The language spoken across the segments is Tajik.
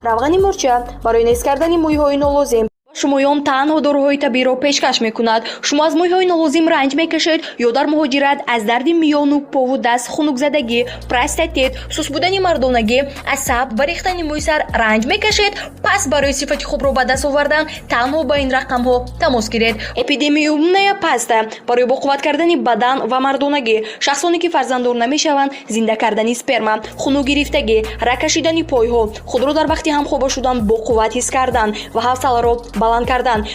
равғани мурча барои нест кардани мӯйҳои нолозим шумоён танҳо дороҳои табиро пешкаш мекунад. Шумо аз мӯйҳои нолозим ранҷ мекашед ё дар муҳоҷират аз дарди миёну пову даст, хунукзадагӣ, простатит, сус будани мардонагӣ, асаб ва рехтани мӯй сар ранҷ мекашед? Пас барои сифати хубро ба даст овардан танҳо ба ин рақамҳо тамос гиред. Эпидемияумная паста барои боқувват кардани бадан ва мардонагӣ, шахсоне ки фарзанддор намешаванд, зинда кардани сперма, хунук гирифтагӣ, рак кашидани пойҳо, худро дар вақти ҳамхоба шудан боқувват ҳис кардан ва ҳавсаларо баланд кардан.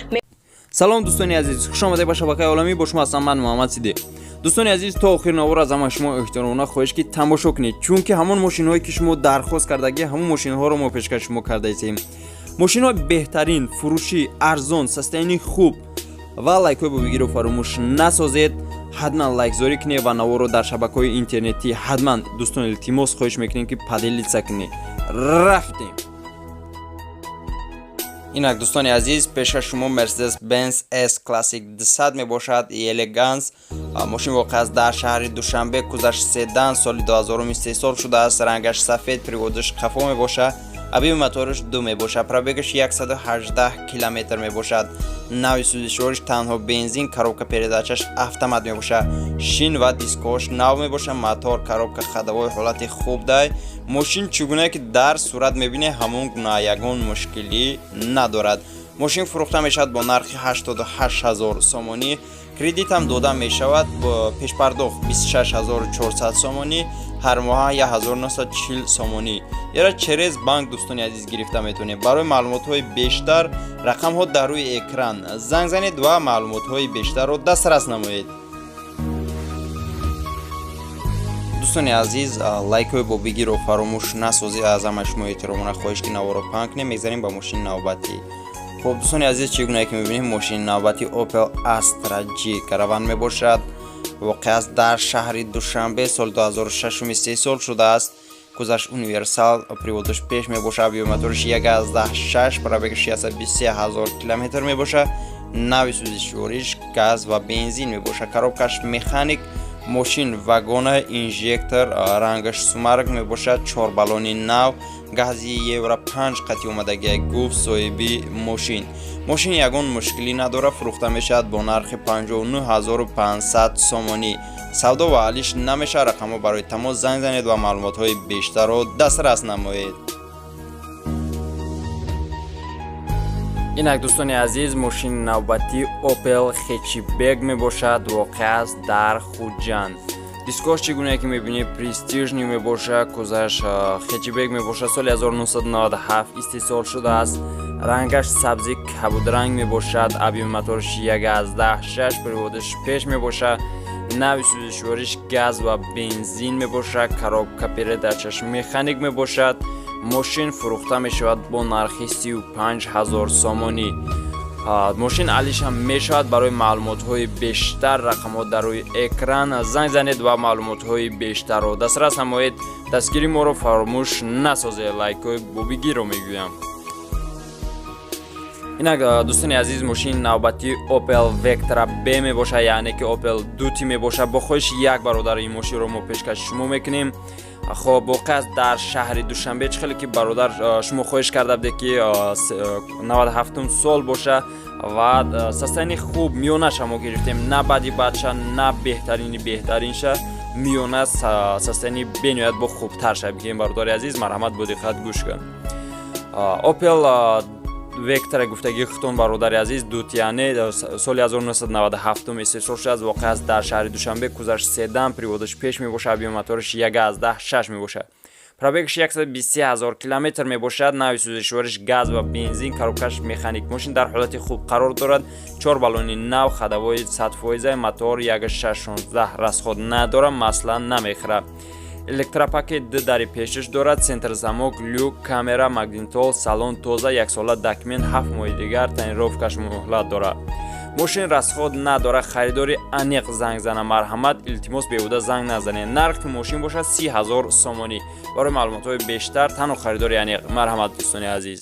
салом дӯстони азиз, хушомадед ба шабакаи оламӣ. Бо шумо ҳастам ман Муҳаммад Сидиқ. дӯстони азиз, то охир навор аз ҳама шумо эҳтиромона хоҳиш ки тамошо кунед, чунки ҳамон мошинҳое ки шумо дархост кардагӣ, ҳамон мошинҳоро мо пешкаш шумо кардаистем. мошинҳои беҳтарин, фурӯши арзон, состоянии хуб ва лайкҳои бобигиро фаромӯш насозед. ҳатман лайкзорӣ кунед ва наворо дар шабакаҳои интернетӣ ҳатман дӯстони илтимос хоҳиш мекунем ки поделиться кунед. рафтем. инак дӯстони азиз, пеша шумо Mercedes-Benz S-Classic 200 мебошад. Elegance мошин воқеъ аст дар шаҳри Душанбе. кузаш седан, соли 2003 сол шудааст. рангаш сафед, приводаш қафо мебошад. абиби моториш 2 мебошад. пробегаш 118 км мебошад. нави сӯзишвориш танҳо бензин, коробка передачаш автомат мебошад. шин ва дискош нав мебошад. мотор, коробка ходовой ҳолати хуб дай. мошин чӣ гуна ки дар сурат мебинед ҳамон гуна, ягон мушкилӣ надорад. мошин фурӯхта мешавад бо нархи 88 000 сомонӣ. кредит ҳам дода мешавад бо пешпардохт 26400 сомонӣ, ҳар моҳа 1940 сомонӣ. яра через банк дӯстони азиз гирифта метавонед. барои маълумотҳои бештар рақамҳо дар рӯи экран занг занед ва маълумотҳои бештарро дастрас намоед. дӯстони азиз, лайкҳои бобигиро фаромӯш насозед. аз ҳама шумо эҳтиромона хоҳиш ки наворо паҳн кунем. мегзарем ба мошини навбатӣ. хуб дӯстони азиз, чӣ гуна ки мебинем мошини навбатӣ Опель Astra G караван мебошад. воқеъ аст дар шаҳри Душанбе. соли 2006 сол шудааст. кузаш универсал, приводаш пеш мебошад. абиби моториш 1.6, пробегаш 623 000 км мебошад. нави сӯзишвориш газ ва бензин мебошад. коробкаш механик. мошин вагона инжектор, рангаш сумарг мебошад. 4 баллони нав, гази евро 5 қати омадагӣ гуфт соҳиби мошин. мошин ягон мушкилӣ надорад. фурӯхта мешавад бо нархи 59500 сомонӣ. савдо ва алиш намешавад. рақамҳо барои тамос занг занед ва маълумотҳои бештарро дастрас намоед. инак дӯстони азиз, мошини навбатӣ Опель Хечибек мебошад. воқеъ аст дар Хуҷанд. дискош чӣ гуна ки мебинед престижни мебошад. кузаш Хечибек мебошад. соли 1997 истеҳсол шудааст. рангаш сабзи кабудранг мебошад. абиби моториш 1.6, приводиш пеш мебошад. нави сӯзишвориш газ ва бензин мебошад. коробка передачаш механик мебошад. мошин фурӯхта мешавад бо нархи 35 000 сомонӣ. мошин алиш ҳам мешавад. барои маълумотҳои бештар рақамҳо дар рӯи экран занг занед ва маълумотҳои бештарро дастрас намоед. дастгири моро фаромӯш насозед. лайкҳои бобигиро мегӯям. инак дӯстони азиз, мошини навбатӣ Опель Вектра B мебошад, яъне ки Опель Дути мебошад. бо хоҳиш як бародар ин мошинро мо пешкаш шумо мекунем. хоб воқеъ аст дар шаҳри Душанбе. чӣ хеле ки бародар шумо хоҳиш карда будед ки 97 сол боша ва состоянии хуб миёнаша мо гирифтем. на бади бадша, на беҳтарини беҳтаринша, миёна состоянии бениҳоят бо хубтар ша бигем. бародари азиз, марҳамат, бо диққат гӯш кун. Опел Вектра гуфтагии хутон бародари азиз, Дутиане соли 1997 истеҳсол шудааст. воқеъ аст дар шаҳри Душанбе. кузаш седан, приводаш пеш мебошад. абиби моториш 1.6 мебошад. пробегаш 123 000 км мебошад. нави сӯзишвориш газ ва бензин, коробкаш механик. мошин дар ҳолати хуб қарор дорад. 4 баллони нав, ходовой 100%, мотор 1.16 расход надорад, масла намехӯрад. электропакет 2 дари пешиш дорад. центр замок, люк, камера, магнитол, салон тоза, 1 сола документ, 7 моҳи дигар тонировкаш муҳлат дорад. мошин расход надорад. харидори аниқ занг зана. марҳамат, илтимос беҳуда занг назанед. нархи мошин бошад 30 000 сомонӣ. барои маълумотҳои бештар танҳо харидори аниқ. марҳамат дӯстони азиз.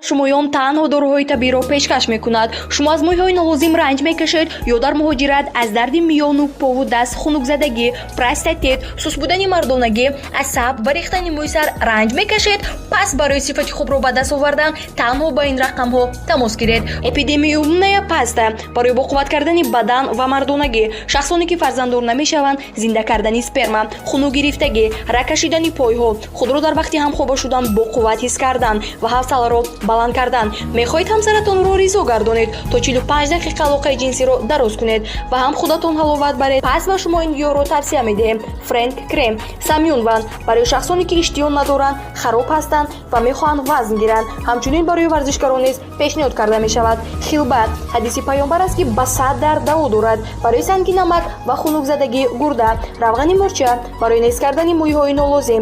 шумоён танҳо дороҳои табиро пешкаш мекунад. Шумо аз мӯйҳои нолозим ранҷ мекашед ё дар муҳоҷират аз дарди миёну пову даст, хунукзадагӣ, простатит, сус будани мардонагӣ, асаб ва рехтани мӯй сар ранҷ мекашед? Пас барои сифати хубро ба даст овардан танҳо ба ин рақамҳо тамос гиред. Эпидемияя паста барои боқувват кардани бадан ва мардонагӣ, шахсоне ки фарзанддор намешаванд, зинда кардани сперма, хунук гирифтагӣ, рак кашидани пойҳо, худро дар вақти ҳамхоба шудан боқувват ҳис кардан ва ҳавсаларо баланд кардан. Мехоҳед ҳамсаратонро ризо гардонед то 45 дақиқа алоқаи ҷинсиро дароз кунед ва ҳам худатон ҳаловат баред. Пас ба шумо ин гиёҳро тавсия медиҳем. Френк крем самюнван барои шахсоне ки иштиҳон надоранд, хароб ҳастанд ва мехоҳанд вазн гиранд. Ҳамчунин барои варзишгарон низ пешниҳод карда мешавад. Хилба ҳадиси паёмбар аст ки ба 100 даво дорад барои санги намак ва хунукзадагӣ гурда. Равғани мурча барои нест кардани мӯйҳои нолозим.